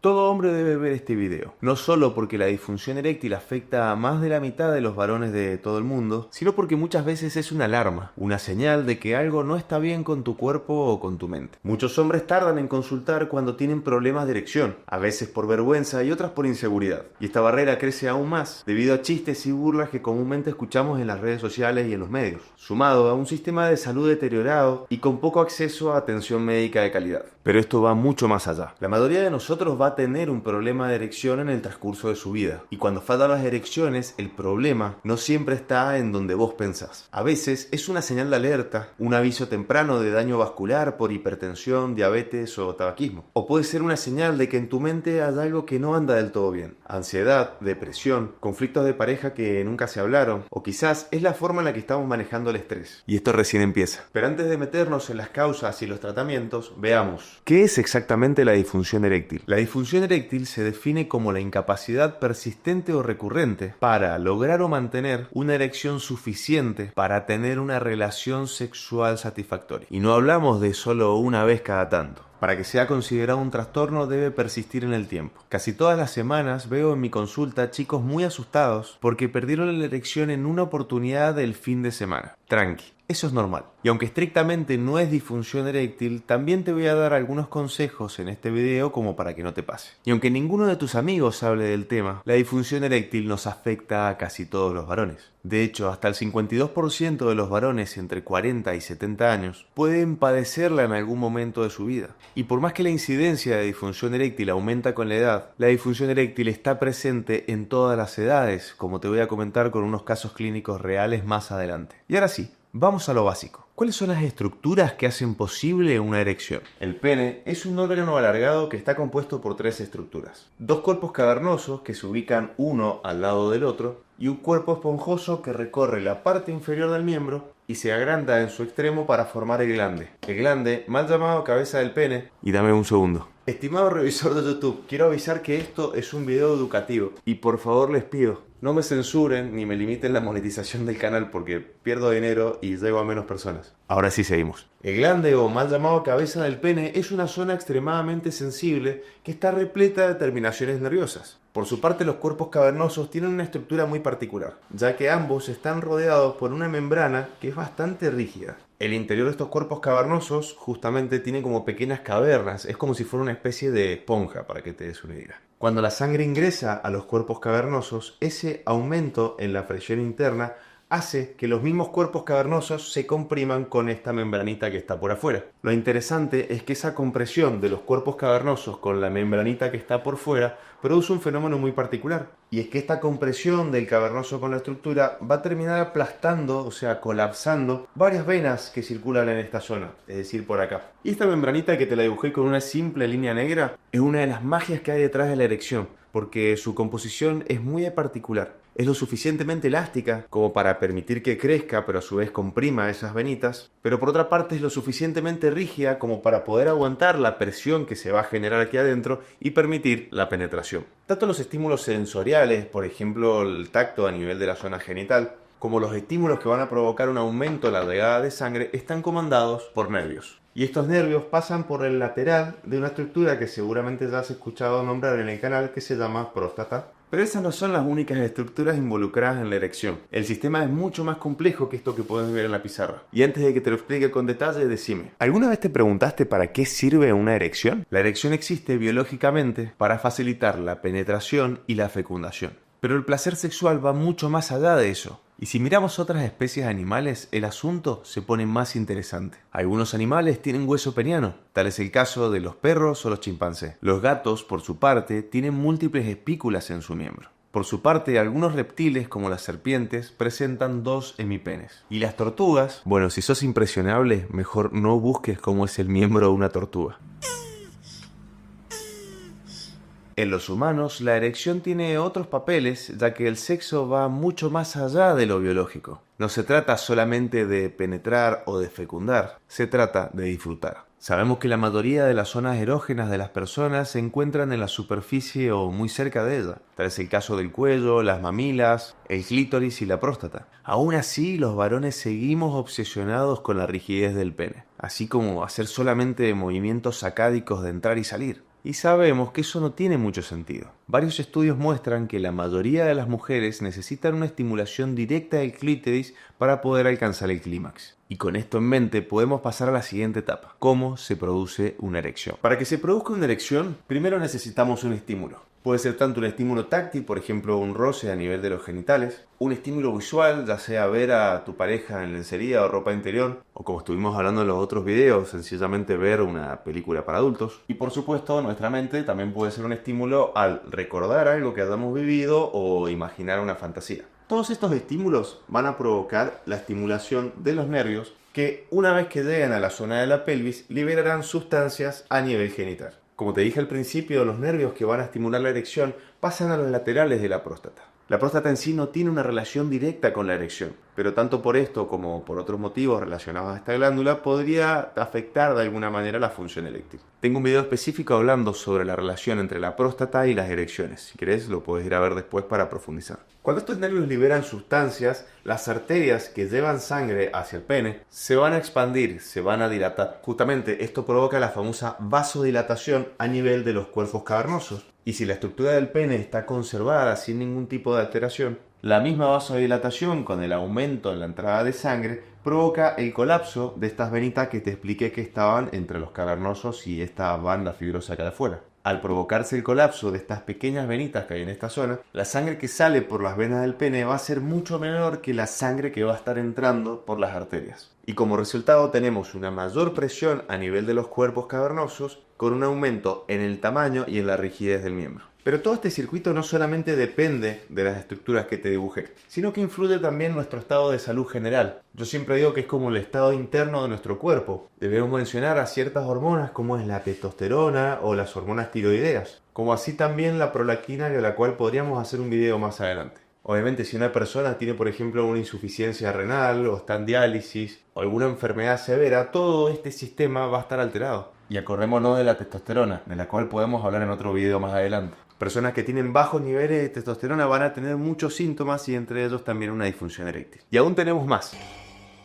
Todo hombre debe ver este video, no solo porque la disfunción eréctil afecta a más de la mitad de los varones de todo el mundo, sino porque muchas veces es una alarma, una señal de que algo no está bien con tu cuerpo o con tu mente. Muchos hombres tardan en consultar cuando tienen problemas de erección, a veces por vergüenza y otras por inseguridad. Y esta barrera crece aún más debido a chistes y burlas que comúnmente escuchamos en las redes sociales y en los medios, sumado a un sistema de salud deteriorado y con poco acceso a atención médica de calidad. Pero esto va mucho más allá. La mayoría de nosotros va a tener un problema de erección en el transcurso de su vida. Y cuando faltan las erecciones, el problema no siempre está en donde vos pensás. A veces es una señal de alerta, un aviso temprano de daño vascular por hipertensión, diabetes o tabaquismo. O puede ser una señal de que en tu mente hay algo que no anda del todo bien. Ansiedad, depresión, conflictos de pareja que nunca se hablaron. O quizás es la forma en la que estamos manejando el estrés. Y esto recién empieza. Pero antes de meternos en las causas y los tratamientos, veamos. ¿Qué es exactamente la disfunción eréctil? La disfunción eréctil se define como la incapacidad persistente o recurrente para lograr o mantener una erección suficiente para tener una relación sexual satisfactoria. Y no hablamos de solo una vez cada tanto. Para que sea considerado un trastorno debe persistir en el tiempo. Casi todas las semanas veo en mi consulta chicos muy asustados porque perdieron la erección en una oportunidad del fin de semana. Tranqui, eso es normal. Y aunque estrictamente no es disfunción eréctil, también te voy a dar algunos consejos en este video como para que no te pase. Y aunque ninguno de tus amigos hable del tema, la disfunción eréctil nos afecta a casi todos los varones. De hecho, hasta el 52% de los varones entre 40 y 70 años pueden padecerla en algún momento de su vida. Y por más que la incidencia de disfunción eréctil aumenta con la edad, la disfunción eréctil está presente en todas las edades, como te voy a comentar con unos casos clínicos reales más adelante. Y ahora sí, vamos a lo básico. ¿Cuáles son las estructuras que hacen posible una erección? El pene es un órgano alargado que está compuesto por tres estructuras. Dos cuerpos cavernosos que se ubican uno al lado del otro y un cuerpo esponjoso que recorre la parte inferior del miembro y se agranda en su extremo para formar el glande. El glande, mal llamado cabeza del pene. Y dame un segundo. Estimado revisor de YouTube, quiero avisar que esto es un video educativo y por favor les pido, no me censuren ni me limiten la monetización del canal porque pierdo dinero y llego a menos personas. Ahora sí seguimos. El glande o mal llamado cabeza del pene es una zona extremadamente sensible que está repleta de terminaciones nerviosas. Por su parte, los cuerpos cavernosos tienen una estructura muy particular, ya que ambos están rodeados por una membrana que es bastante rígida. El interior de estos cuerpos cavernosos justamente tiene como pequeñas cavernas, es como si fuera una especie de esponja, para que te des una idea. Cuando la sangre ingresa a los cuerpos cavernosos, ese aumento en la presión interna hace que los mismos cuerpos cavernosos se compriman con esta membranita que está por afuera. Lo interesante es que esa compresión de los cuerpos cavernosos con la membranita que está por fuera produce un fenómeno muy particular. Y es que esta compresión del cavernoso con la estructura va a terminar aplastando, o sea, colapsando varias venas que circulan en esta zona, es decir, por acá. Y esta membranita que te la dibujé con una simple línea negra es una de las magias que hay detrás de la erección, porque su composición es muy particular. Es lo suficientemente elástica como para permitir que crezca, pero a su vez comprima esas venitas, pero por otra parte es lo suficientemente rígida como para poder aguantar la presión que se va a generar aquí adentro y permitir la penetración. Tanto los estímulos sensoriales, por ejemplo el tacto a nivel de la zona genital, como los estímulos que van a provocar un aumento en la llegada de sangre, están comandados por nervios. Y estos nervios pasan por el lateral de una estructura que seguramente ya has escuchado nombrar en el canal, que se llama próstata. Pero esas no son las únicas estructuras involucradas en la erección. El sistema es mucho más complejo que esto que puedes ver en la pizarra. Y antes de que te lo explique con detalle, decime, ¿alguna vez te preguntaste para qué sirve una erección? La erección existe biológicamente para facilitar la penetración y la fecundación. Pero el placer sexual va mucho más allá de eso. Y si miramos otras especies animales, el asunto se pone más interesante. Algunos animales tienen hueso peniano, tal es el caso de los perros o los chimpancés. Los gatos, por su parte, tienen múltiples espículas en su miembro. Por su parte, algunos reptiles, como las serpientes, presentan 2 hemipenes. Y las tortugas, bueno, si sos impresionable, mejor no busques cómo es el miembro de una tortuga. En los humanos, la erección tiene otros papeles, ya que el sexo va mucho más allá de lo biológico. No se trata solamente de penetrar o de fecundar, se trata de disfrutar. Sabemos que la mayoría de las zonas erógenas de las personas se encuentran en la superficie o muy cerca de ella. Tal es el caso del cuello, las mamilas, el clítoris y la próstata. Aún así, los varones seguimos obsesionados con la rigidez del pene, así como hacer solamente movimientos sacádicos de entrar y salir. Y sabemos que eso no tiene mucho sentido. Varios estudios muestran que la mayoría de las mujeres necesitan una estimulación directa del clítoris para poder alcanzar el clímax. Y con esto en mente podemos pasar a la siguiente etapa: cómo se produce una erección. Para que se produzca una erección, primero necesitamos un estímulo. Puede ser tanto un estímulo táctil, por ejemplo un roce a nivel de los genitales, un estímulo visual, ya sea ver a tu pareja en lencería o ropa interior, o como estuvimos hablando en los otros videos, sencillamente ver una película para adultos. Y por supuesto, nuestra mente también puede ser un estímulo al recordar algo que hayamos vivido o imaginar una fantasía. Todos estos estímulos van a provocar la estimulación de los nervios que, una vez que llegan a la zona de la pelvis, liberarán sustancias a nivel genital. Como te dije al principio, los nervios que van a estimular la erección pasan a los laterales de la próstata. La próstata en sí no tiene una relación directa con la erección, pero tanto por esto como por otros motivos relacionados a esta glándula podría afectar de alguna manera la función eréctil. Tengo un video específico hablando sobre la relación entre la próstata y las erecciones. Si querés lo puedes ir a ver después para profundizar. Cuando estos nervios liberan sustancias, las arterias que llevan sangre hacia el pene se van a expandir, se van a dilatar. Justamente esto provoca la famosa vasodilatación a nivel de los cuerpos cavernosos. Y si la estructura del pene está conservada sin ningún tipo de alteración, la misma vasodilatación con el aumento en la entrada de sangre provoca el colapso de estas venitas que te expliqué que estaban entre los cavernosos y esta banda fibrosa que hay afuera. Al provocarse el colapso de estas pequeñas venitas que hay en esta zona, la sangre que sale por las venas del pene va a ser mucho menor que la sangre que va a estar entrando por las arterias. Y como resultado tenemos una mayor presión a nivel de los cuerpos cavernosos con un aumento en el tamaño y en la rigidez del miembro. Pero todo este circuito no solamente depende de las estructuras que te dibujé, sino que influye también en nuestro estado de salud general. Yo siempre digo que es como el estado interno de nuestro cuerpo. Debemos mencionar a ciertas hormonas como es la testosterona o las hormonas tiroideas, como así también la prolactina, de la cual podríamos hacer un video más adelante. Obviamente, si una persona tiene, por ejemplo, una insuficiencia renal o está en diálisis o alguna enfermedad severa, todo este sistema va a estar alterado. Y acordémonos de la testosterona, de la cual podemos hablar en otro video más adelante. Personas que tienen bajos niveles de testosterona van a tener muchos síntomas y entre ellos también una disfunción eréctil. Y aún tenemos más.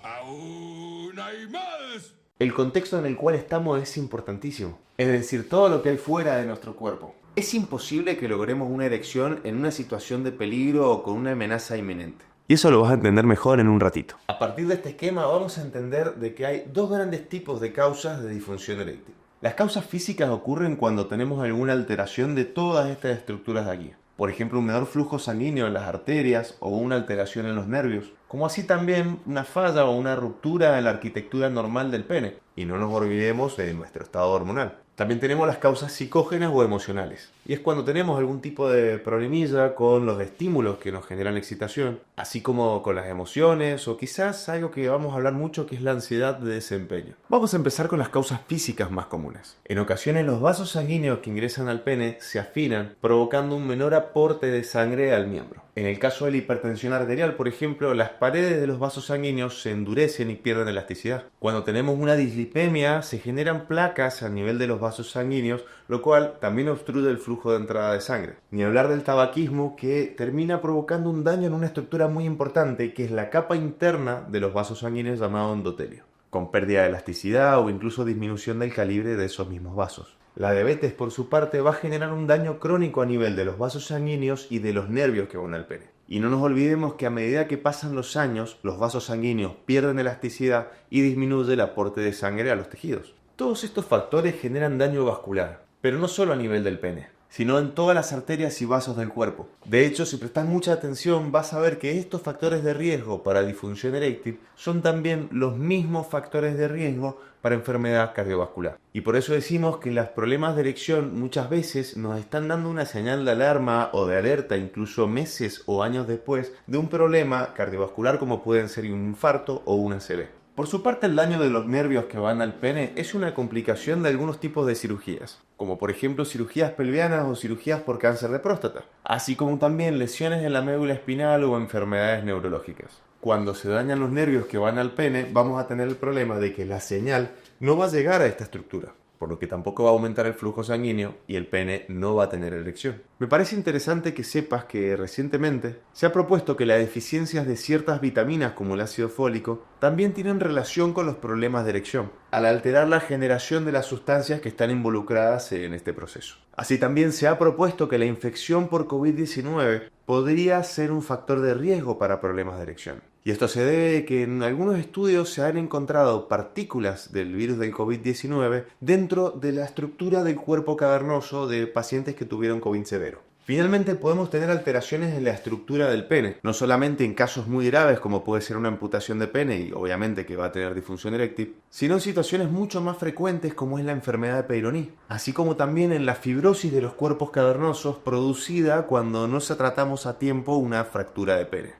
¡Aún hay más! El contexto en el cual estamos es importantísimo. Es decir, todo lo que hay fuera de nuestro cuerpo. Es imposible que logremos una erección en una situación de peligro o con una amenaza inminente. Y eso lo vas a entender mejor en un ratito. A partir de este esquema vamos a entender de que hay dos grandes tipos de causas de disfunción eréctil. Las causas físicas ocurren cuando tenemos alguna alteración de todas estas estructuras de aquí. Por ejemplo, un menor flujo sanguíneo en las arterias o una alteración en los nervios, como así también una falla o una ruptura en la arquitectura normal del pene. Y no nos olvidemos de nuestro estado hormonal. También tenemos las causas psicógenas o emocionales. Y es cuando tenemos algún tipo de problemilla con los estímulos que nos generan excitación, así como con las emociones o quizás algo que vamos a hablar mucho que es la ansiedad de desempeño. Vamos a empezar con las causas físicas más comunes. En ocasiones los vasos sanguíneos que ingresan al pene se afinan, provocando un menor aporte de sangre al miembro. En el caso de la hipertensión arterial, por ejemplo, las paredes de los vasos sanguíneos se endurecen y pierden elasticidad. Cuando tenemos una dislipemia, se generan placas a nivel de los vasos sanguíneos, lo cual también obstruye el flujo de entrada de sangre. Ni hablar del tabaquismo, que termina provocando un daño en una estructura muy importante, que es la capa interna de los vasos sanguíneos llamado endotelio, con pérdida de elasticidad o incluso disminución del calibre de esos mismos vasos. La diabetes, por su parte, va a generar un daño crónico a nivel de los vasos sanguíneos y de los nervios que van al pene. Y no nos olvidemos que a medida que pasan los años, los vasos sanguíneos pierden elasticidad y disminuye el aporte de sangre a los tejidos. Todos estos factores generan daño vascular, pero no solo a nivel del pene, sino en todas las arterias y vasos del cuerpo. De hecho, si prestas mucha atención, vas a ver que estos factores de riesgo para disfunción eréctil son también los mismos factores de riesgo para enfermedad cardiovascular. Y por eso decimos que los problemas de erección muchas veces nos están dando una señal de alarma o de alerta incluso meses o años después de un problema cardiovascular como pueden ser un infarto o una ACV. Por su parte, el daño de los nervios que van al pene es una complicación de algunos tipos de cirugías, como por ejemplo cirugías pelvianas o cirugías por cáncer de próstata, así como también lesiones en la médula espinal o enfermedades neurológicas. Cuando se dañan los nervios que van al pene, vamos a tener el problema de que la señal no va a llegar a esta estructura. por lo que tampoco va a aumentar el flujo sanguíneo y el pene no va a tener erección. Me parece interesante que sepas que recientemente se ha propuesto que las deficiencias de ciertas vitaminas como el ácido fólico también tienen relación con los problemas de erección, al alterar la generación de las sustancias que están involucradas en este proceso. Así también se ha propuesto que la infección por COVID-19 podría ser un factor de riesgo para problemas de erección. Y esto se debe a que en algunos estudios se han encontrado partículas del virus del COVID-19 dentro de la estructura del cuerpo cavernoso de pacientes que tuvieron COVID severo. Finalmente podemos tener alteraciones en la estructura del pene, no solamente en casos muy graves como puede ser una amputación de pene y obviamente que va a tener disfunción eréctil, sino en situaciones mucho más frecuentes como es la enfermedad de Peyronie, así como también en la fibrosis de los cuerpos cavernosos producida cuando no se tratamos a tiempo una fractura de pene.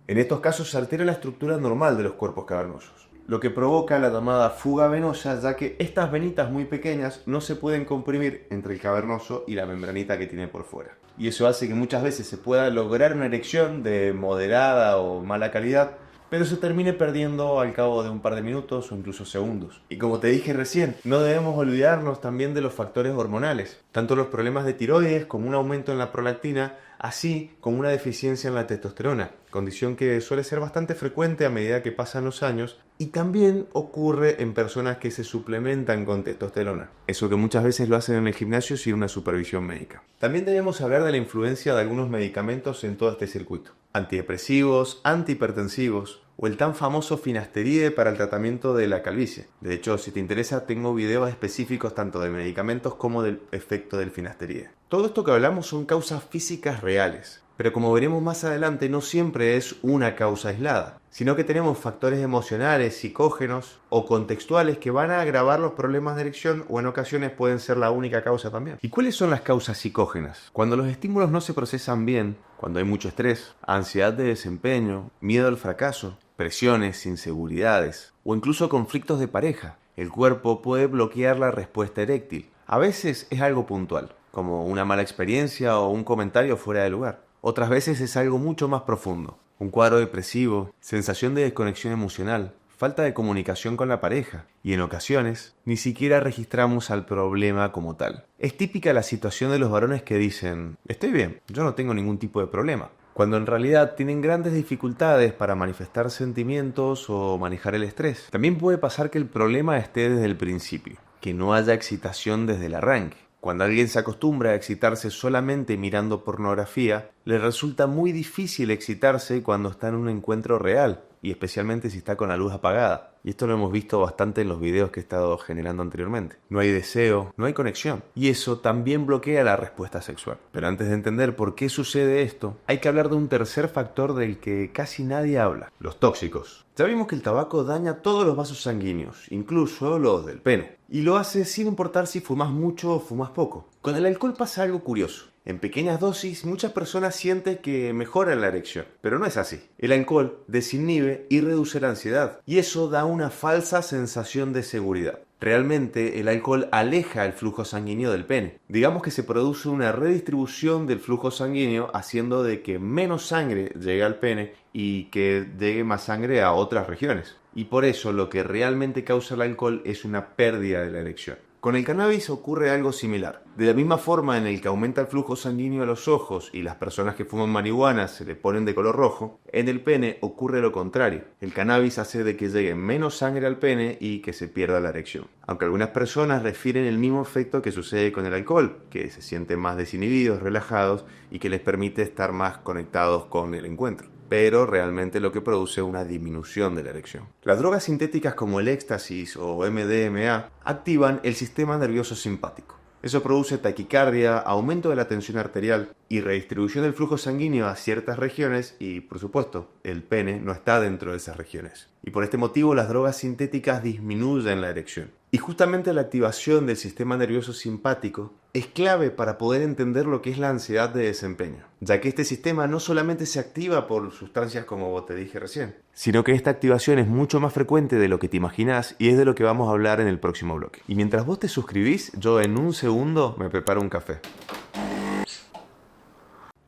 En estos casos se altera la estructura normal de los cuerpos cavernosos, lo que provoca la llamada fuga venosa, ya que estas venitas muy pequeñas no se pueden comprimir entre el cavernoso y la membranita que tiene por fuera. Y eso hace que muchas veces se pueda lograr una erección de moderada o mala calidad, pero se termine perdiendo al cabo de un par de minutos o incluso segundos. Y como te dije recién, no debemos olvidarnos también de los factores hormonales, tanto los problemas de tiroides como un aumento en la prolactina, así como una deficiencia en la testosterona, condición que suele ser bastante frecuente a medida que pasan los años y también ocurre en personas que se suplementan con testosterona, eso que muchas veces lo hacen en el gimnasio sin una supervisión médica. También debemos hablar de la influencia de algunos medicamentos en todo este circuito, antidepresivos, antihipertensivos o el tan famoso finasteride para el tratamiento de la calvicie. De hecho, si te interesa, tengo videos específicos tanto de medicamentos como del efecto del finasteride. Todo esto que hablamos son causas físicas reales, pero como veremos más adelante, no siempre es una causa aislada, sino que tenemos factores emocionales, psicógenos o contextuales que van a agravar los problemas de erección o en ocasiones pueden ser la única causa también. ¿Y cuáles son las causas psicógenas? Cuando los estímulos no se procesan bien, cuando hay mucho estrés, ansiedad de desempeño, miedo al fracaso, presiones, inseguridades o incluso conflictos de pareja, el cuerpo puede bloquear la respuesta eréctil. A veces es algo puntual, como una mala experiencia o un comentario fuera de lugar. Otras veces es algo mucho más profundo, un cuadro depresivo, sensación de desconexión emocional, falta de comunicación con la pareja y en ocasiones ni siquiera registramos al problema como tal. Es típica la situación de los varones que dicen, estoy bien, yo no tengo ningún tipo de problema, cuando en realidad tienen grandes dificultades para manifestar sentimientos o manejar el estrés. También puede pasar que el problema esté desde el principio, que no haya excitación desde el arranque. Cuando alguien se acostumbra a excitarse solamente mirando pornografía, le resulta muy difícil excitarse cuando está en un encuentro real, y especialmente si está con la luz apagada. Y esto lo hemos visto bastante en los videos que he estado generando anteriormente. No hay deseo, no hay conexión, y eso también bloquea la respuesta sexual. Pero antes de entender por qué sucede esto, hay que hablar de un tercer factor del que casi nadie habla: los tóxicos. Ya vimos que el tabaco daña todos los vasos sanguíneos, incluso los del pene. Y lo hace sin importar si fumas mucho o fumas poco. Con el alcohol pasa algo curioso. En pequeñas dosis, muchas personas sienten que mejoran la erección, pero no es así. El alcohol desinhibe y reduce la ansiedad, y eso da una falsa sensación de seguridad. Realmente, el alcohol aleja el flujo sanguíneo del pene. Digamos que se produce una redistribución del flujo sanguíneo, haciendo de que menos sangre llegue al pene y que llegue más sangre a otras regiones. Y por eso lo que realmente causa el alcohol es una pérdida de la erección. Con el cannabis ocurre algo similar. De la misma forma en el que aumenta el flujo sanguíneo a los ojos y las personas que fuman marihuana se le ponen de color rojo, en el pene ocurre lo contrario. El cannabis hace de que llegue menos sangre al pene y que se pierda la erección. Aunque algunas personas refieren el mismo efecto que sucede con el alcohol, que se sienten más desinhibidos, relajados y que les permite estar más conectados con el encuentro. Pero realmente lo que produce es una disminución de la erección. Las drogas sintéticas como el éxtasis o MDMA activan el sistema nervioso simpático. Eso produce taquicardia, aumento de la tensión arterial y redistribución del flujo sanguíneo a ciertas regiones y, por supuesto, el pene no está dentro de esas regiones. Y por este motivo las drogas sintéticas disminuyen la erección. Y justamente la activación del sistema nervioso simpático es clave para poder entender lo que es la ansiedad de desempeño, ya que este sistema no solamente se activa por sustancias como te dije recién, sino que esta activación es mucho más frecuente de lo que te imaginás y es de lo que vamos a hablar en el próximo bloque. Y mientras vos te suscribís, yo en un segundo me preparo un café.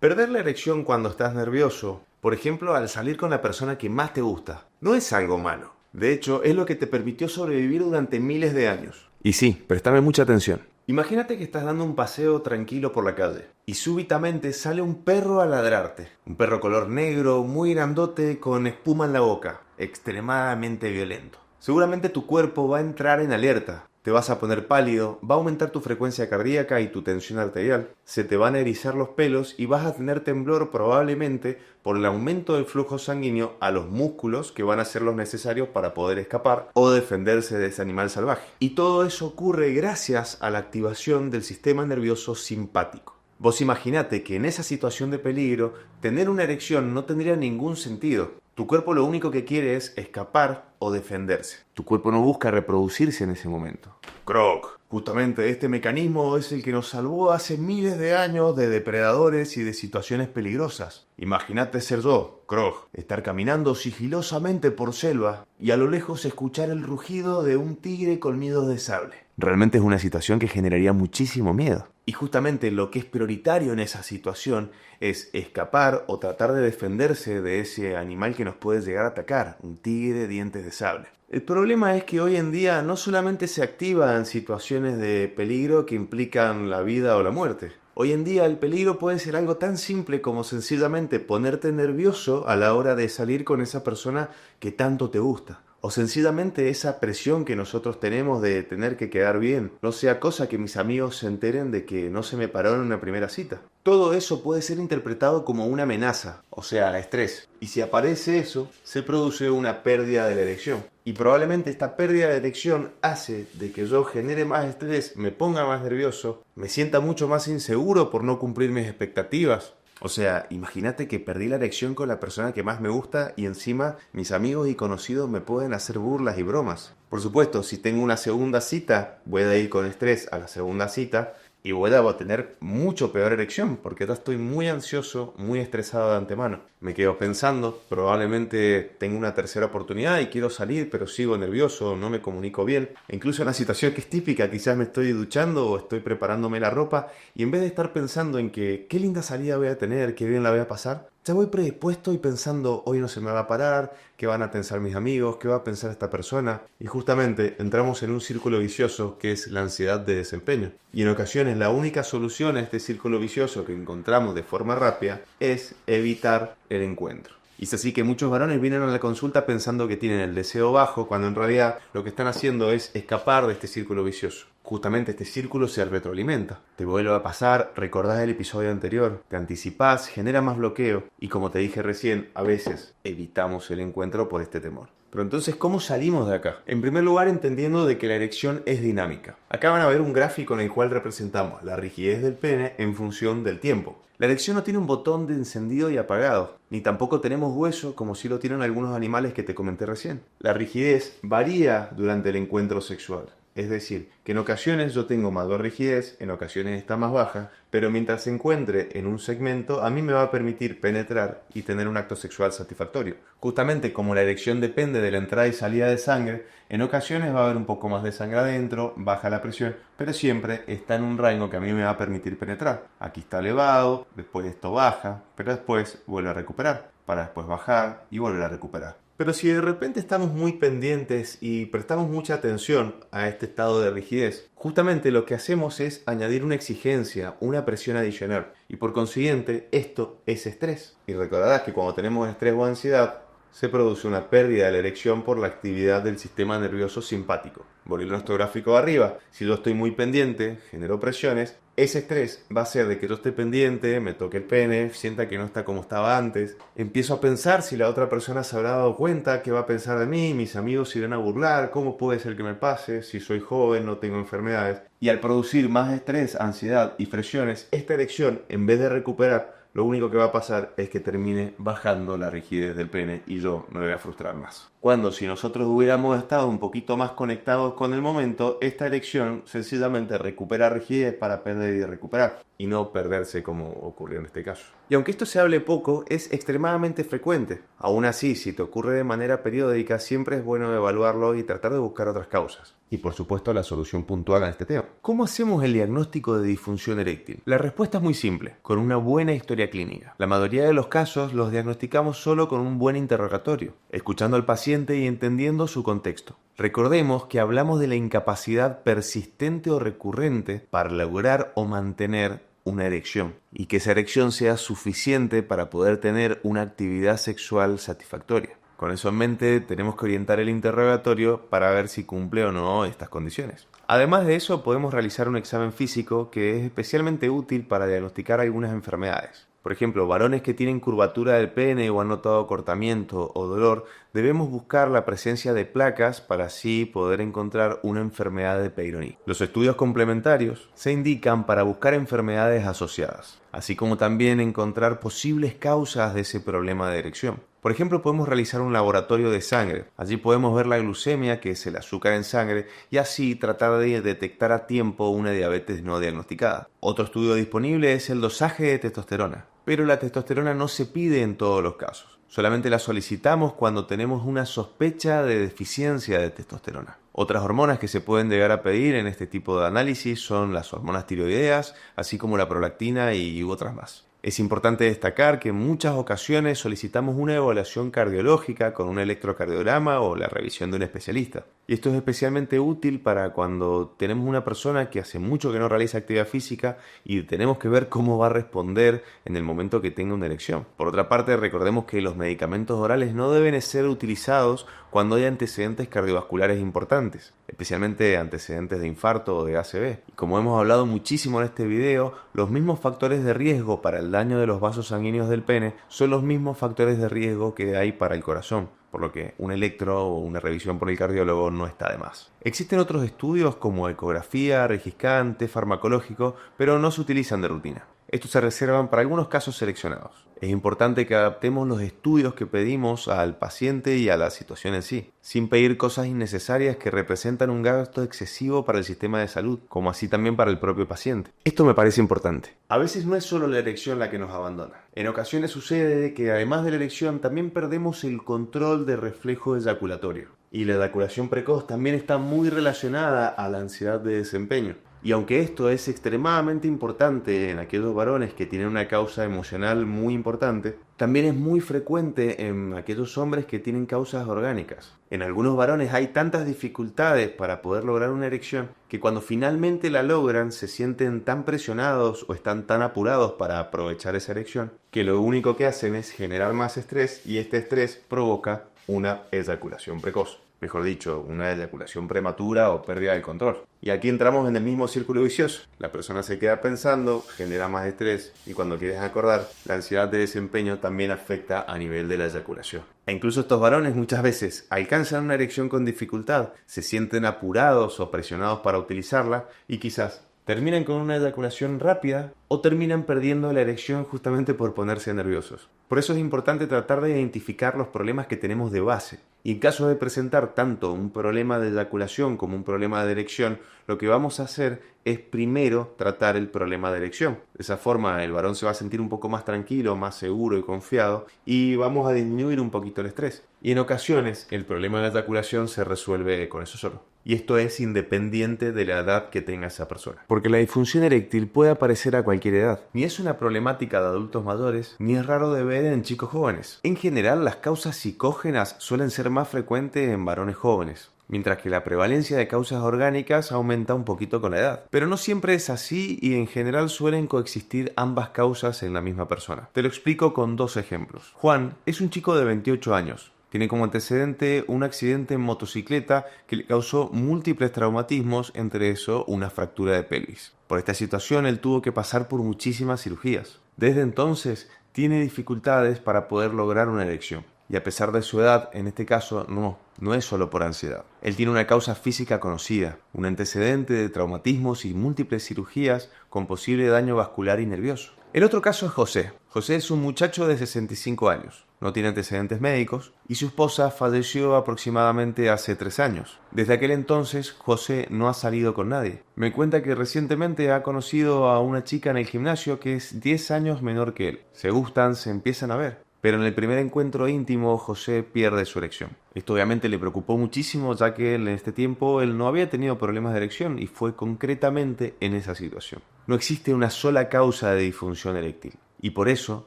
Perder la erección cuando estás nervioso, por ejemplo al salir con la persona que más te gusta, no es algo malo. De hecho, es lo que te permitió sobrevivir durante miles de años. Y sí, préstame mucha atención. Imagínate que estás dando un paseo tranquilo por la calle y súbitamente sale un perro a ladrarte. Un perro color negro, muy grandote, con espuma en la boca, extremadamente violento. Seguramente tu cuerpo va a entrar en alerta. Te vas a poner pálido, va a aumentar tu frecuencia cardíaca y tu tensión arterial, se te van a erizar los pelos y vas a tener temblor probablemente por el aumento del flujo sanguíneo a los músculos que van a ser los necesarios para poder escapar o defenderse de ese animal salvaje. Y todo eso ocurre gracias a la activación del sistema nervioso simpático. Vos imaginate que en esa situación de peligro, tener una erección no tendría ningún sentido. Tu cuerpo lo único que quiere es escapar o defenderse. Tu cuerpo no busca reproducirse en ese momento. Croc, justamente este mecanismo es el que nos salvó hace miles de años de depredadores y de situaciones peligrosas. Imagínate ser yo, Croc, estar caminando sigilosamente por selva y a lo lejos escuchar el rugido de un tigre colmillos de sable. Realmente es una situación que generaría muchísimo miedo. Y justamente lo que es prioritario en esa situación es escapar o tratar de defenderse de ese animal que nos puede llegar a atacar, un tigre de dientes de sable. El problema es que hoy en día no solamente se activa en situaciones de peligro que implican la vida o la muerte. Hoy en día el peligro puede ser algo tan simple como sencillamente ponerte nervioso a la hora de salir con esa persona que tanto te gusta. O sencillamente esa presión que nosotros tenemos de tener que quedar bien. No sea cosa que mis amigos se enteren de que no se me paró en una primera cita. Todo eso puede ser interpretado como una amenaza, o sea, estrés. Y si aparece eso, se produce una pérdida de la erección. Y probablemente esta pérdida de erección hace de que yo genere más estrés, me ponga más nervioso, me sienta mucho más inseguro por no cumplir mis expectativas. O sea, imagínate que perdí la erección con la persona que más me gusta y encima mis amigos y conocidos me pueden hacer burlas y bromas. Por supuesto, si tengo una segunda cita, voy a ir con estrés a la segunda cita y voy a tener mucho peor erección porque ya estoy muy ansioso, muy estresado de antemano. Me quedo pensando, probablemente tengo una tercera oportunidad y quiero salir, pero sigo nervioso, no me comunico bien. E incluso en una situación que es típica, quizás me estoy duchando o estoy preparándome la ropa y en vez de estar pensando en que qué linda salida voy a tener, qué bien la voy a pasar, ya voy predispuesto y pensando, hoy no se me va a parar, qué van a pensar mis amigos, qué va a pensar esta persona. Y justamente entramos en un círculo vicioso que es la ansiedad de desempeño. Y en ocasiones la única solución a este círculo vicioso que encontramos de forma rápida es evitar el encuentro. Y es así que muchos varones vienen a la consulta pensando que tienen el deseo bajo, cuando en realidad lo que están haciendo es escapar de este círculo vicioso. Justamente este círculo se retroalimenta. Te vuelve a pasar, recordás el episodio anterior, te anticipás, genera más bloqueo y como te dije recién, a veces evitamos el encuentro por este temor. Pero entonces, ¿cómo salimos de acá? En primer lugar, entendiendo de que la erección es dinámica. Acá van a ver un gráfico en el cual representamos la rigidez del pene en función del tiempo. La erección no tiene un botón de encendido y apagado, ni tampoco tenemos hueso como si lo tienen algunos animales que te comenté recién. La rigidez varía durante el encuentro sexual. Es decir, que en ocasiones yo tengo mayor rigidez, en ocasiones está más baja, pero mientras se encuentre en un segmento, a mí me va a permitir penetrar y tener un acto sexual satisfactorio. Justamente como la erección depende de la entrada y salida de sangre, en ocasiones va a haber un poco más de sangre adentro, baja la presión, pero siempre está en un rango que a mí me va a permitir penetrar. Aquí está elevado, después esto baja, pero después vuelve a recuperar, para después bajar y volver a recuperar. Pero si de repente estamos muy pendientes y prestamos mucha atención a este estado de rigidez, justamente lo que hacemos es añadir una exigencia, una presión adicional. Y por consiguiente, esto es estrés. Y recordarás que cuando tenemos estrés o ansiedad, se produce una pérdida de la erección por la actividad del sistema nervioso simpático. Volviendo a nuestro gráfico de arriba, si yo estoy muy pendiente, genero presiones, ese estrés va a ser de que yo esté pendiente, me toque el pene, sienta que no está como estaba antes. Empiezo a pensar si la otra persona se habrá dado cuenta, qué va a pensar de mí, mis amigos se irán a burlar, cómo puede ser que me pase, si soy joven, no tengo enfermedades. Y al producir más estrés, ansiedad y presiones, esta erección, en vez de recuperar, lo único que va a pasar es que termine bajando la rigidez del pene y yo me voy a frustrar más. Cuando si nosotros hubiéramos estado un poquito más conectados con el momento, esta erección sencillamente recupera rigidez para perder y recuperar, y no perderse como ocurrió en este caso. Y aunque esto se hable poco, es extremadamente frecuente. Aún así, si te ocurre de manera periódica, siempre es bueno evaluarlo y tratar de buscar otras causas. Y por supuesto la solución puntual a este tema. ¿Cómo hacemos el diagnóstico de disfunción eréctil? La respuesta es muy simple, con una buena historia clínica. La mayoría de los casos los diagnosticamos solo con un buen interrogatorio, escuchando al paciente paciente y entendiendo su contexto. Recordemos que hablamos de la incapacidad persistente o recurrente para lograr o mantener una erección y que esa erección sea suficiente para poder tener una actividad sexual satisfactoria. Con eso en mente tenemos que orientar el interrogatorio para ver si cumple o no estas condiciones. Además de eso, podemos realizar un examen físico que es especialmente útil para diagnosticar algunas enfermedades. Por ejemplo, varones que tienen curvatura del pene o han notado cortamiento o dolor, debemos buscar la presencia de placas para así poder encontrar una enfermedad de Peyronie. Los estudios complementarios se indican para buscar enfermedades asociadas, así como también encontrar posibles causas de ese problema de erección. Por ejemplo, podemos realizar un laboratorio de sangre. Allí podemos ver la glucemia, que es el azúcar en sangre, y así tratar de detectar a tiempo una diabetes no diagnosticada. Otro estudio disponible es el dosaje de testosterona, pero la testosterona no se pide en todos los casos. Solamente la solicitamos cuando tenemos una sospecha de deficiencia de testosterona. Otras hormonas que se pueden llegar a pedir en este tipo de análisis son las hormonas tiroideas, así como la prolactina y otras más. Es importante destacar que en muchas ocasiones solicitamos una evaluación cardiológica con un electrocardiograma o la revisión de un especialista. Y esto es especialmente útil para cuando tenemos una persona que hace mucho que no realiza actividad física y tenemos que ver cómo va a responder en el momento que tenga una erección. Por otra parte, recordemos que los medicamentos orales no deben ser utilizados cuando hay antecedentes cardiovasculares importantes, especialmente antecedentes de infarto o de ACV. Y como hemos hablado muchísimo en este video, los mismos factores de riesgo para el daño de los vasos sanguíneos del pene son los mismos factores de riesgo que hay para el corazón, por lo que un electro o una revisión por el cardiólogo no está de más. Existen otros estudios como ecografía, Registran, test farmacológico, pero no se utilizan de rutina. Estos se reservan para algunos casos seleccionados. Es importante que adaptemos los estudios que pedimos al paciente y a la situación en sí, sin pedir cosas innecesarias que representan un gasto excesivo para el sistema de salud, como así también para el propio paciente. Esto me parece importante. A veces no es solo la erección la que nos abandona. En ocasiones sucede que además de la erección también perdemos el control de reflejo eyaculatorio. Y la eyaculación precoz también está muy relacionada a la ansiedad de desempeño. Y aunque esto es extremadamente importante en aquellos varones que tienen una causa emocional muy importante, también es muy frecuente en aquellos hombres que tienen causas orgánicas. En algunos varones hay tantas dificultades para poder lograr una erección que cuando finalmente la logran se sienten tan presionados o están tan apurados para aprovechar esa erección que lo único que hacen es generar más estrés y este estrés provoca una eyaculación precoz. Mejor dicho, una eyaculación prematura o pérdida del control. Y aquí entramos en el mismo círculo vicioso. La persona se queda pensando, genera más estrés y cuando quieres acordar, la ansiedad de desempeño también afecta a nivel de la eyaculación. E incluso estos varones muchas veces alcanzan una erección con dificultad, se sienten apurados o presionados para utilizarla y quizás terminan con una eyaculación rápida o terminan perdiendo la erección justamente por ponerse nerviosos. Por eso es importante tratar de identificar los problemas que tenemos de base. Y en caso de presentar tanto un problema de eyaculación como un problema de erección, lo que vamos a hacer es primero tratar el problema de erección. De esa forma el varón se va a sentir un poco más tranquilo, más seguro y confiado y vamos a disminuir un poquito el estrés. Y en ocasiones el problema de la eyaculación se resuelve con eso solo. Y esto es independiente de la edad que tenga esa persona. Porque la disfunción eréctil puede aparecer a cualquier edad. Ni es una problemática de adultos mayores, ni es raro de ver en chicos jóvenes. En general, las causas psicógenas suelen ser más frecuentes en varones jóvenes, mientras que la prevalencia de causas orgánicas aumenta un poquito con la edad. Pero no siempre es así y en general suelen coexistir ambas causas en la misma persona. Te lo explico con dos ejemplos. Juan es un chico de 28 años. Tiene como antecedente un accidente en motocicleta que le causó múltiples traumatismos, entre eso una fractura de pelvis. Por esta situación él tuvo que pasar por muchísimas cirugías. Desde entonces tiene dificultades para poder lograr una erección. Y a pesar de su edad, en este caso no es solo por ansiedad. Él tiene una causa física conocida, un antecedente de traumatismos y múltiples cirugías con posible daño vascular y nervioso. El otro caso es José. José es un muchacho de 65 años, no tiene antecedentes médicos y su esposa falleció aproximadamente hace 3 años. Desde aquel entonces, José no ha salido con nadie. Me cuenta que recientemente ha conocido a una chica en el gimnasio que es 10 años menor que él. Se gustan, se empiezan a ver. Pero en el primer encuentro íntimo, José pierde su erección. Esto obviamente le preocupó muchísimo, ya que en este tiempo él no había tenido problemas de erección y fue concretamente en esa situación. No existe una sola causa de disfunción eréctil. Y por eso,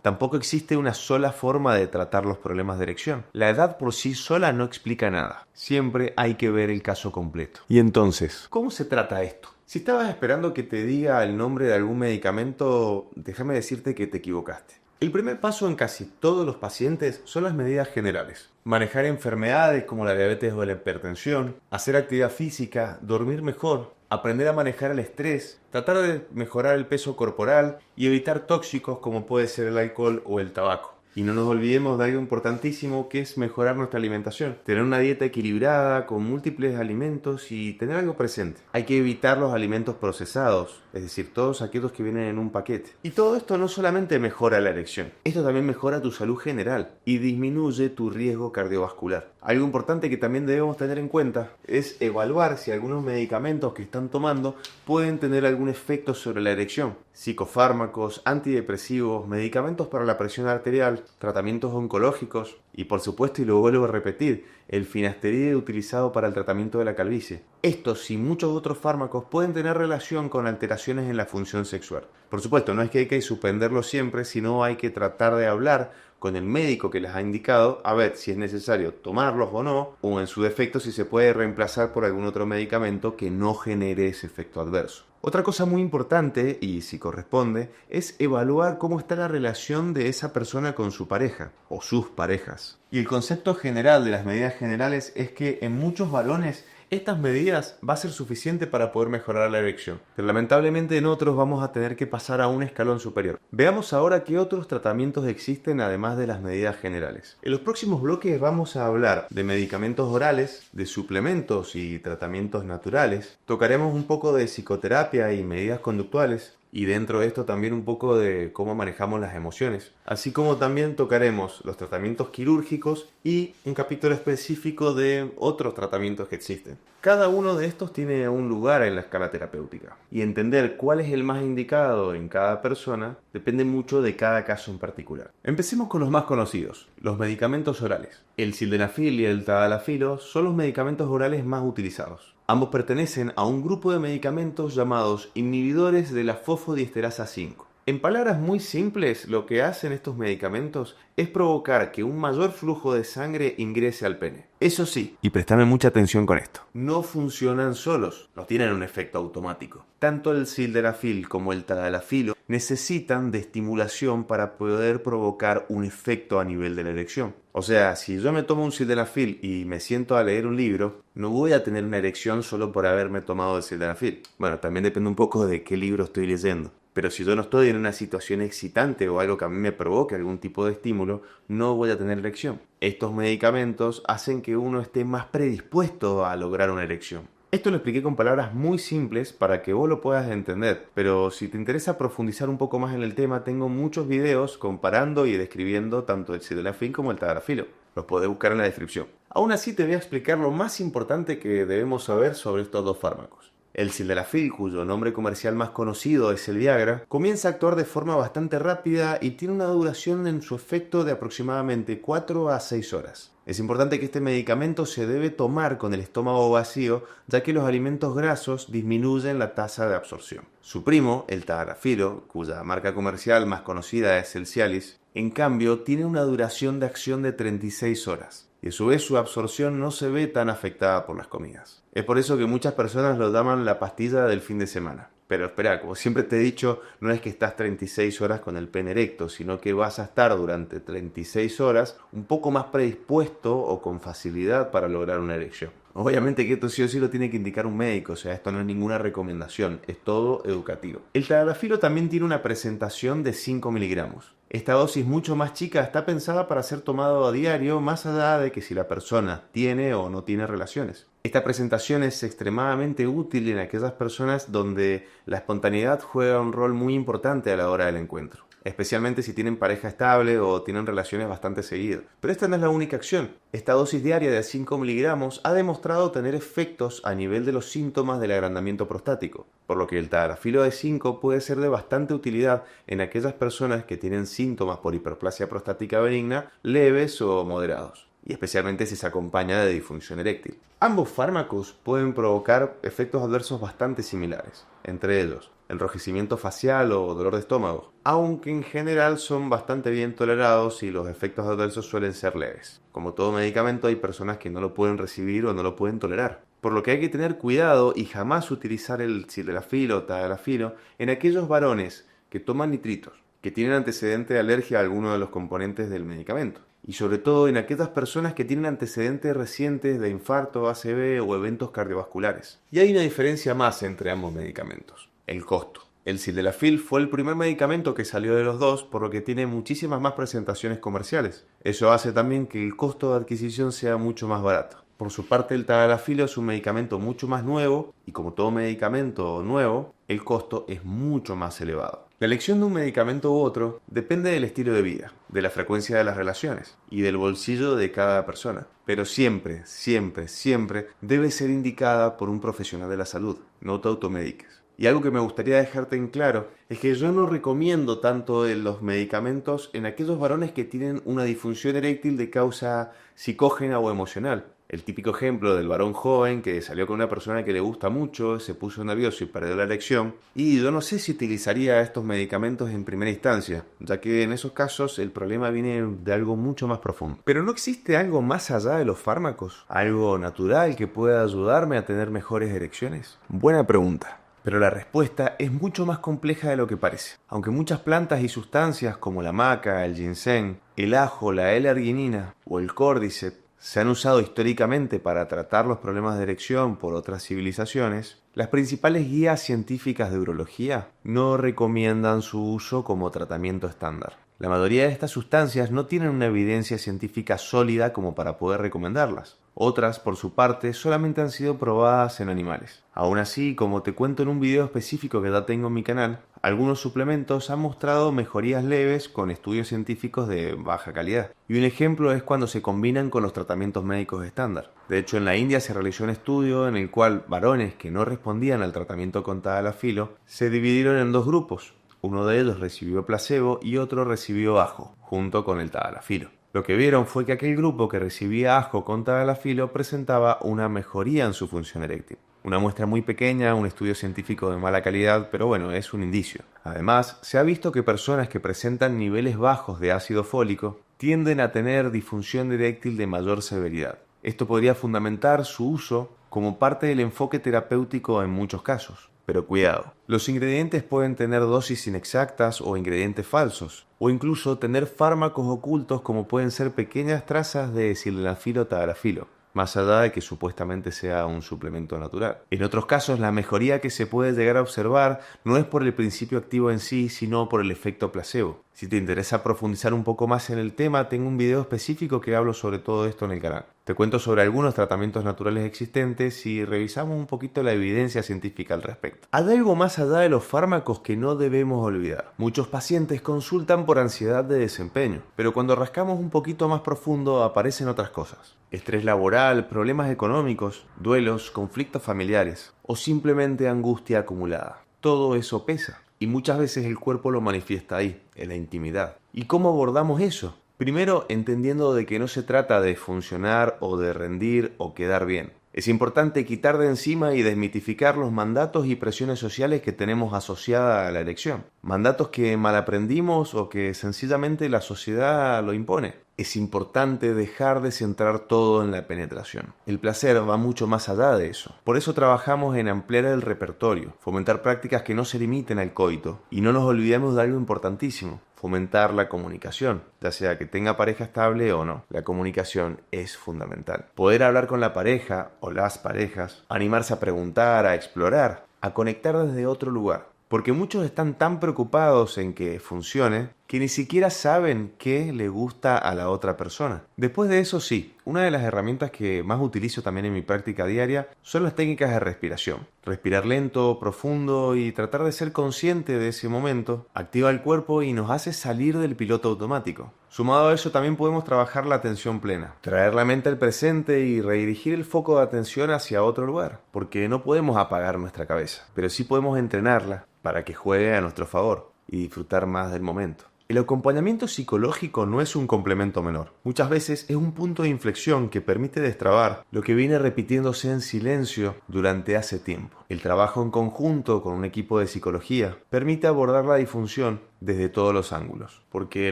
tampoco existe una sola forma de tratar los problemas de erección. La edad por sí sola no explica nada. Siempre hay que ver el caso completo. Y entonces, ¿cómo se trata esto? Si estabas esperando que te diga el nombre de algún medicamento, déjame decirte que te equivocaste. El primer paso en casi todos los pacientes son las medidas generales. Manejar enfermedades como la diabetes o la hipertensión, hacer actividad física, dormir mejor, aprender a manejar el estrés, tratar de mejorar el peso corporal y evitar tóxicos como puede ser el alcohol o el tabaco. Y no nos olvidemos de algo importantísimo que es mejorar nuestra alimentación. Tener una dieta equilibrada, con múltiples alimentos y tener algo presente. Hay que evitar los alimentos procesados, es decir, todos aquellos que vienen en un paquete. Y todo esto no solamente mejora la erección, esto también mejora tu salud general y disminuye tu riesgo cardiovascular. Algo importante que también debemos tener en cuenta es evaluar si algunos medicamentos que están tomando pueden tener algún efecto sobre la erección. Psicofármacos, antidepresivos, medicamentos para la presión arterial, tratamientos oncológicos y por supuesto, y lo vuelvo a repetir, el finasteride utilizado para el tratamiento de la calvicie. Estos y muchos otros fármacos pueden tener relación con alteraciones en la función sexual. Por supuesto, no es que hay que suspenderlos siempre, sino hay que tratar de hablar con el médico que les ha indicado a ver si es necesario tomarlos o no, o en su defecto si se puede reemplazar por algún otro medicamento que no genere ese efecto adverso. Otra cosa muy importante, y si corresponde, es evaluar cómo está la relación de esa persona con su pareja o sus parejas. Y el concepto general de las medidas generales es que en muchos varones estas medidas va a ser suficiente para poder mejorar la erección, pero lamentablemente en otros vamos a tener que pasar a un escalón superior. Veamos ahora qué otros tratamientos existen además de las medidas generales. En los próximos bloques vamos a hablar de medicamentos orales, de suplementos y tratamientos naturales. Tocaremos un poco de psicoterapia y medidas conductuales. Y dentro de esto también un poco de cómo manejamos las emociones. Así como también tocaremos los tratamientos quirúrgicos y un capítulo específico de otros tratamientos que existen. Cada uno de estos tiene un lugar en la escala terapéutica. Y entender cuál es el más indicado en cada persona depende mucho de cada caso en particular. Empecemos con los más conocidos, los medicamentos orales. El sildenafil y el tadalafilo son los medicamentos orales más utilizados. Ambos pertenecen a un grupo de medicamentos llamados inhibidores de la fosfodiesterasa 5. En palabras muy simples, lo que hacen estos medicamentos es provocar que un mayor flujo de sangre ingrese al pene. Eso sí, y prestame mucha atención con esto, no funcionan solos, no tienen un efecto automático. Tanto el sildenafil como el tadalafilo necesitan de estimulación para poder provocar un efecto a nivel de la erección. O sea, si yo me tomo un sildenafil y me siento a leer un libro, no voy a tener una erección solo por haberme tomado el sildenafil. Bueno, también depende un poco de qué libro estoy leyendo. Pero si yo no estoy en una situación excitante o algo que a mí me provoque algún tipo de estímulo, no voy a tener erección. Estos medicamentos hacen que uno esté más predispuesto a lograr una erección. Esto lo expliqué con palabras muy simples para que vos lo puedas entender, pero si te interesa profundizar un poco más en el tema, tengo muchos videos comparando y describiendo tanto el sildenafil como el tadalafilo. Los podés buscar en la descripción. Aún así te voy a explicar lo más importante que debemos saber sobre estos dos fármacos. El sildenafil, cuyo nombre comercial más conocido es el Viagra, comienza a actuar de forma bastante rápida y tiene una duración en su efecto de aproximadamente 4 a 6 horas. Es importante que este medicamento se debe tomar con el estómago vacío, ya que los alimentos grasos disminuyen la tasa de absorción. Su primo, el tadalafilo, cuya marca comercial más conocida es el Cialis, en cambio tiene una duración de acción de 36 horas. Y a su vez su absorción no se ve tan afectada por las comidas. Es por eso que muchas personas lo llaman la pastilla del fin de semana. Pero espera, como siempre te he dicho, no es que estás 36 horas con el pene erecto, sino que vas a estar durante 36 horas un poco más predispuesto o con facilidad para lograr una erección. Obviamente que esto sí o sí lo tiene que indicar un médico, o sea, esto no es ninguna recomendación, es todo educativo. El tadalafilo también tiene una presentación de 5 miligramos. Esta dosis mucho más chica está pensada para ser tomado a diario, más allá de que si la persona tiene o no tiene relaciones. Esta presentación es extremadamente útil en aquellas personas donde la espontaneidad juega un rol muy importante a la hora del encuentro, especialmente si tienen pareja estable o tienen relaciones bastante seguidas. Pero esta no es la única acción. Esta dosis diaria de 5 miligramos ha demostrado tener efectos a nivel de los síntomas del agrandamiento prostático, por lo que el tadalafilo de 5 puede ser de bastante utilidad en aquellas personas que tienen síntomas por hiperplasia prostática benigna leves o moderados, y especialmente si se acompaña de disfunción eréctil. Ambos fármacos pueden provocar efectos adversos bastante similares, entre ellos enrojecimiento facial o dolor de estómago, aunque en general son bastante bien tolerados y los efectos adversos suelen ser leves. Como todo medicamento, hay personas que no lo pueden recibir o no lo pueden tolerar, por lo que hay que tener cuidado y jamás utilizar el sildenafil o tadalafilo en aquellos varones que toman nitritos, que tienen antecedente de alergia a alguno de los componentes del medicamento, y sobre todo en aquellas personas que tienen antecedentes recientes de infarto, ACV o eventos cardiovasculares. Y hay una diferencia más entre ambos medicamentos: el costo. El sildenafil fue el primer medicamento que salió de los dos, por lo que tiene muchísimas más presentaciones comerciales. Eso hace también que el costo de adquisición sea mucho más barato. Por su parte, el tadalafilo es un medicamento mucho más nuevo y, como todo medicamento nuevo, el costo es mucho más elevado. La elección de un medicamento u otro depende del estilo de vida, de la frecuencia de las relaciones y del bolsillo de cada persona. Pero siempre, siempre, siempre debe ser indicada por un profesional de la salud. No te automediques. Y algo que me gustaría dejarte en claro es que yo no recomiendo tanto los medicamentos en aquellos varones que tienen una disfunción eréctil de causa psicógena o emocional. El típico ejemplo del varón joven que salió con una persona que le gusta mucho, se puso nervioso y perdió la erección. Y yo no sé si utilizaría estos medicamentos en primera instancia, ya que en esos casos el problema viene de algo mucho más profundo. Pero ¿no existe algo más allá de los fármacos? ¿Algo natural que pueda ayudarme a tener mejores erecciones? Buena pregunta. Pero la respuesta es mucho más compleja de lo que parece. Aunque muchas plantas y sustancias como la maca, el ginseng, el ajo, la L-arginina o el Cordyceps se han usado históricamente para tratar los problemas de erección por otras civilizaciones, las principales guías científicas de urología no recomiendan su uso como tratamiento estándar. La mayoría de estas sustancias no tienen una evidencia científica sólida como para poder recomendarlas. Otras, por su parte, solamente han sido probadas en animales. Aún así, como te cuento en un video específico que ya tengo en mi canal, algunos suplementos han mostrado mejorías leves con estudios científicos de baja calidad. Y un ejemplo es cuando se combinan con los tratamientos médicos estándar. De hecho, en la India se realizó un estudio en el cual varones que no respondían al tratamiento con tadalafilo se dividieron en dos grupos. Uno de ellos recibió placebo y otro recibió ajo, junto con el tadalafilo. Lo que vieron fue que aquel grupo que recibía ajo con tadalafilo presentaba una mejoría en su función eréctil. Una muestra muy pequeña, un estudio científico de mala calidad, pero bueno, es un indicio. Además, se ha visto que personas que presentan niveles bajos de ácido fólico tienden a tener disfunción eréctil de mayor severidad. Esto podría fundamentar su uso como parte del enfoque terapéutico en muchos casos. Pero cuidado, los ingredientes pueden tener dosis inexactas o ingredientes falsos, o incluso tener fármacos ocultos como pueden ser pequeñas trazas de sildenafil o tadalafilo, más allá de que supuestamente sea un suplemento natural. En otros casos, la mejoría que se puede llegar a observar no es por el principio activo en sí, sino por el efecto placebo. Si te interesa profundizar un poco más en el tema, tengo un video específico que hablo sobre todo esto en el canal. Te cuento sobre algunos tratamientos naturales existentes y revisamos un poquito la evidencia científica al respecto. Hay algo más allá de los fármacos que no debemos olvidar. Muchos pacientes consultan por ansiedad de desempeño, pero cuando rascamos un poquito más profundo aparecen otras cosas. Estrés laboral, problemas económicos, duelos, conflictos familiares o simplemente angustia acumulada. Todo eso pesa. Y muchas veces el cuerpo lo manifiesta ahí, en la intimidad. ¿Y cómo abordamos eso? Primero, entendiendo de que no se trata de funcionar o de rendir o quedar bien. Es importante quitar de encima y desmitificar los mandatos y presiones sociales que tenemos asociadas a la erección. Mandatos que mal aprendimos o que sencillamente la sociedad lo impone. Es importante dejar de centrar todo en la penetración. El placer va mucho más allá de eso. Por eso trabajamos en ampliar el repertorio, fomentar prácticas que no se limiten al coito. Y no nos olvidemos de algo importantísimo: fomentar la comunicación, ya sea que tenga pareja estable o no. La comunicación es fundamental. Poder hablar con la pareja o las parejas, animarse a preguntar, a explorar, a conectar desde otro lugar. Porque muchos están tan preocupados en que funcione que ni siquiera saben qué le gusta a la otra persona. Después de eso, sí, una de las herramientas que más utilizo también en mi práctica diaria son las técnicas de respiración. Respirar lento, profundo y tratar de ser consciente de ese momento activa el cuerpo y nos hace salir del piloto automático. Sumado a eso, también podemos trabajar la atención plena, traer la mente al presente y redirigir el foco de atención hacia otro lugar, porque no podemos apagar nuestra cabeza, pero sí podemos entrenarla para que juegue a nuestro favor y disfrutar más del momento. El acompañamiento psicológico no es un complemento menor. Muchas veces es un punto de inflexión que permite destrabar lo que viene repitiéndose en silencio durante hace tiempo. El trabajo en conjunto con un equipo de psicología permite abordar la disfunción desde todos los ángulos, porque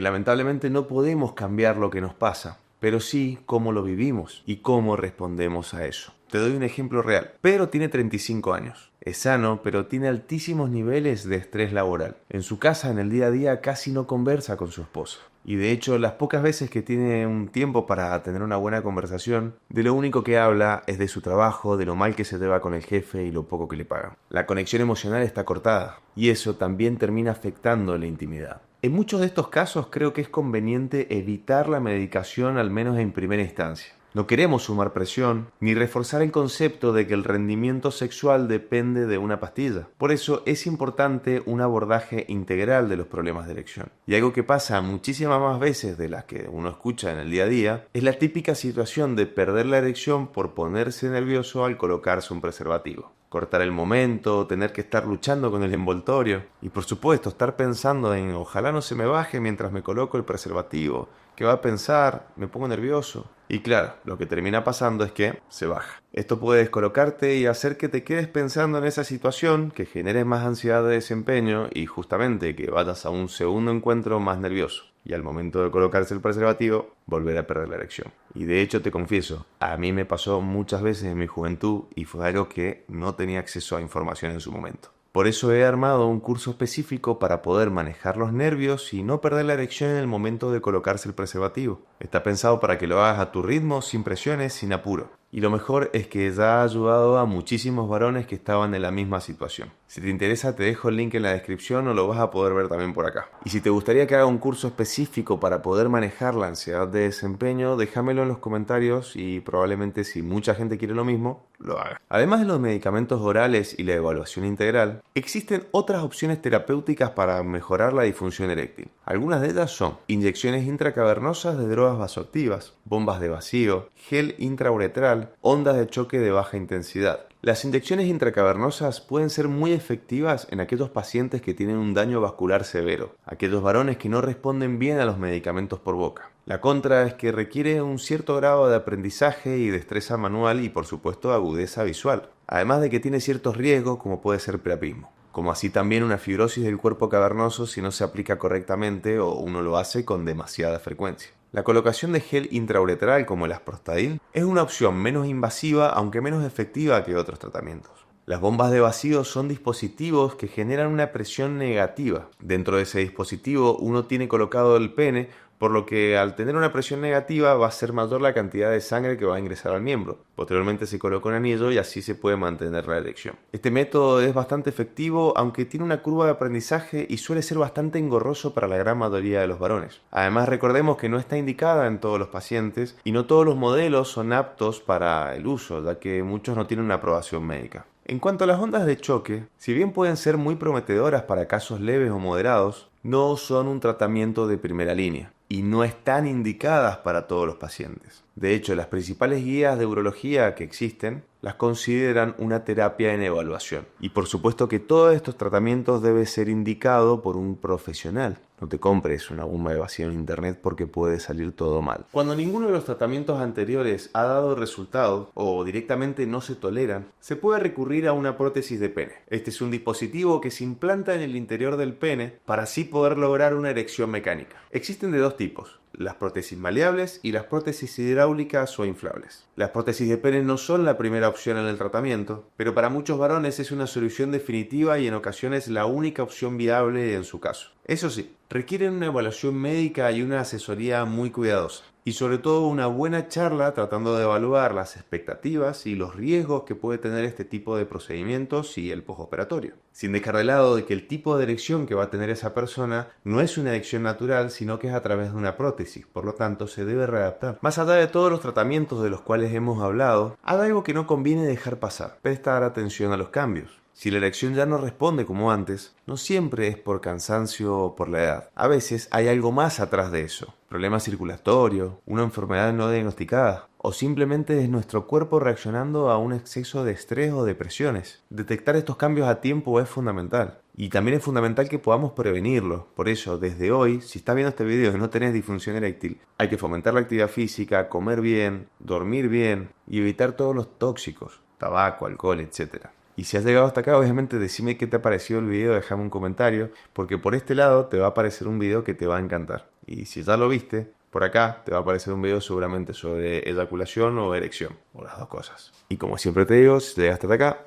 lamentablemente no podemos cambiar lo que nos pasa, pero sí cómo lo vivimos y cómo respondemos a eso. Te doy un ejemplo real. Pedro tiene 35 años. Es sano, pero tiene altísimos niveles de estrés laboral. En su casa, en el día a día, casi no conversa con su esposa. Y de hecho, las pocas veces que tiene un tiempo para tener una buena conversación, de lo único que habla es de su trabajo, de lo mal que se lleva con el jefe y lo poco que le pagan. La conexión emocional está cortada, y eso también termina afectando la intimidad. En muchos de estos casos creo que es conveniente evitar la medicación, al menos en primera instancia. No queremos sumar presión ni reforzar el concepto de que el rendimiento sexual depende de una pastilla. Por eso es importante un abordaje integral de los problemas de erección. Y algo que pasa muchísimas más veces de las que uno escucha en el día a día es la típica situación de perder la erección por ponerse nervioso al colocarse un preservativo. Cortar el momento, tener que estar luchando con el envoltorio y por supuesto estar pensando en ojalá no se me baje mientras me coloco el preservativo. ¿Qué va a pensar? Me pongo nervioso. Y claro, lo que termina pasando es que se baja. Esto puede descolocarte y hacer que te quedes pensando en esa situación, que genere más ansiedad de desempeño y justamente que vayas a un segundo encuentro más nervioso. Y al momento de colocarse el preservativo, volver a perder la erección. Y de hecho te confieso, a mí me pasó muchas veces en mi juventud y fue algo que no tenía acceso a información en su momento. Por eso he armado un curso específico para poder manejar los nervios y no perder la erección en el momento de colocarse el preservativo. Está pensado para que lo hagas a tu ritmo, sin presiones, sin apuro. Y lo mejor es que ya ha ayudado a muchísimos varones que estaban en la misma situación. Si te interesa te dejo el link en la descripción o lo vas a poder ver también por acá. Y si te gustaría que haga un curso específico para poder manejar la ansiedad de desempeño, déjamelo en los comentarios y probablemente si mucha gente quiere lo mismo, lo haga. Además de los medicamentos orales y la evaluación integral, existen otras opciones terapéuticas para mejorar la disfunción eréctil. Algunas de ellas son inyecciones intracavernosas de drogas vasoactivas, bombas de vacío, gel intrauretral, ondas de choque de baja intensidad. Las inyecciones intracavernosas pueden ser muy efectivas en aquellos pacientes que tienen un daño vascular severo, aquellos varones que no responden bien a los medicamentos por boca. La contra es que requiere un cierto grado de aprendizaje y destreza manual y por supuesto agudeza visual, además de que tiene ciertos riesgos como puede ser priapismo, como así también una fibrosis del cuerpo cavernoso si no se aplica correctamente o uno lo hace con demasiada frecuencia. La colocación de gel intrauretral como el Asprostadil es una opción menos invasiva aunque menos efectiva que otros tratamientos. Las bombas de vacío son dispositivos que generan una presión negativa. Dentro de ese dispositivo uno tiene colocado el pene, por lo que al tener una presión negativa va a ser mayor la cantidad de sangre que va a ingresar al miembro. Posteriormente se coloca un anillo y así se puede mantener la erección. Este método es bastante efectivo, aunque tiene una curva de aprendizaje y suele ser bastante engorroso para la gran mayoría de los varones. Además recordemos que no está indicada en todos los pacientes y no todos los modelos son aptos para el uso, ya que muchos no tienen una aprobación médica. En cuanto a las ondas de choque, si bien pueden ser muy prometedoras para casos leves o moderados, no son un tratamiento de primera línea y no están indicadas para todos los pacientes. De hecho, las principales guías de urología que existen las consideran una terapia en evaluación. Y por supuesto que todos estos tratamientos deben ser indicados por un profesional. No te compres una bomba de vacío en internet porque puede salir todo mal. Cuando ninguno de los tratamientos anteriores ha dado resultado o directamente no se toleran, se puede recurrir a una prótesis de pene. Este es un dispositivo que se implanta en el interior del pene para así poder lograr una erección mecánica. Existen de dos tipos: las prótesis maleables y las prótesis hidráulicas o inflables. Las prótesis de pene no son la primera opción en el tratamiento, pero para muchos varones es una solución definitiva y en ocasiones la única opción viable en su caso. Eso sí, requieren una evaluación médica y una asesoría muy cuidadosa. Y sobre todo una buena charla tratando de evaluar las expectativas y los riesgos que puede tener este tipo de procedimientos y el postoperatorio. Sin dejar de lado de que el tipo de erección que va a tener esa persona no es una erección natural, sino que es a través de una prótesis, por lo tanto se debe readaptar. Más allá de todos los tratamientos de los cuales hemos hablado, hay algo que no conviene dejar pasar: prestar atención a los cambios. Si la erección ya no responde como antes, no siempre es por cansancio o por la edad. A veces hay algo más atrás de eso: problemas circulatorios, una enfermedad no diagnosticada o simplemente es nuestro cuerpo reaccionando a un exceso de estrés o depresiones. Detectar estos cambios a tiempo es fundamental. Y también es fundamental que podamos prevenirlos. Por eso, desde hoy, si estás viendo este video y no tenés disfunción eréctil, hay que fomentar la actividad física, comer bien, dormir bien y evitar todos los tóxicos, tabaco, alcohol, etcétera. Y si has llegado hasta acá, obviamente decime qué te ha parecido el video, déjame un comentario, porque por este lado te va a aparecer un video que te va a encantar. Y si ya lo viste, por acá te va a aparecer un video seguramente sobre eyaculación o erección, o las dos cosas. Y como siempre te digo, si llegaste hasta acá,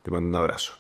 te mando un abrazo.